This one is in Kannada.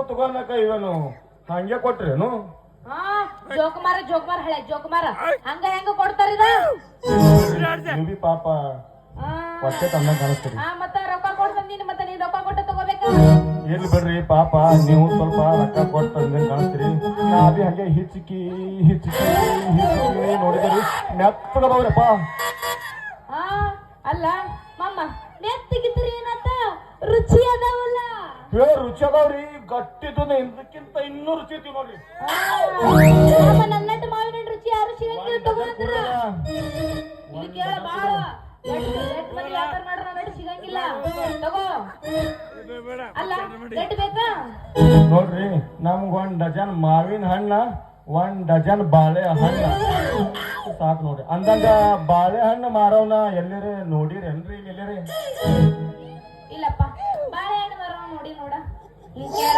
ತಗೋನಕ ಇವನು ಹಂಗೆ ಕೊಟ್ರೇನು? ಹಾ ಜೋಕುಮಾರ ಹಳೆ ಜೋಕುಮಾರ ಹಂಗ ಹೆಂಗ ಕೊಡ್ತಾರಿದ ನೀವು ಪಾಪ ಹೊಟ್ಟೆ ತನ್ನ ಕಾಣಿಸ್ತೀರಿ. ಮತ್ತ ರೊಕ್ಕ ಕೊಡ್ತೀನಿ ಮತ್ತೆ ನೀನ್ ರೊಕ್ಕ ಕೊಟ್ಟು ತಗೋಬೇಕ. ಎಲ್ಲಿ ಬಿಡ್ರಿ ಪಾಪ ನೀವು ಸ್ವಲ್ಪ ರೊಕ್ಕ ಕೊಟ್ಟು ತಂದಂಗೆ ಕಾಣಿಸ್ತೀರಿ. ನಾ ಬಿ ಹಂಗೆ ಹಿಚ್ಕಿ ನೋಡಿದ್ರಿ ಮೆತ್ತಗದವ್ರಪ್ಪ. ಅಲ್ಲ ಮಮ್ಮ ಮೆತ್ತಗಿದ್ರಿ ಏನಂತ ರುಚಿ ಅದಾವಲ್ಲ. ರುಚಿ ಅದಾವ್ರಿ, ಗಟ್ಟಿದ್ದು ಇದಕ್ಕಿಂತ ಇನ್ನೂ ರುಚಿ ಐತಿ ನೋಡ್ರಿ. ನನ್ನಟ್ಟು ಮಾವಿನ ರುಚಿ ಯಾರು ಸಿಗಂಗಿಲ್ಲ ತಗೋತಾರ. ಇಲ್ಲಿ ಕೇಳ ಬಾಳ ವ್ಯಾಪಾರ ಮಾಡ್ರ ನಟ್ಟು ಸಿಗಂಗಿಲ್ಲ ತಗೋ. ಅಲ್ಲ ರೆಡ್ ಬೇಕಾ ನೋಡ್ರಿ, ನಮ್ಗ 1 ಡಜನ್ ಮಾವಿನ ಹಣ್ಣ 1 ಡಜನ್ ಬಾಳೆ ಹಣ್ಣ ಸಾಕು ನೋಡ್ರಿ. ಅಂದಂಗ ಬಾಳೆಹಣ್ಣು ಮಾರವನ ಎಲ್ಲೇರಿ ನೋಡಿರೇನ್ರಿ? ಎಲ್ಲೇರಿ? ಇಲ್ಲಪ್ಪ ಬಾಳೆಹಣ್ಣು ಮಾರವ ನೋಡಿ ನೋಡ. ಕೇಳ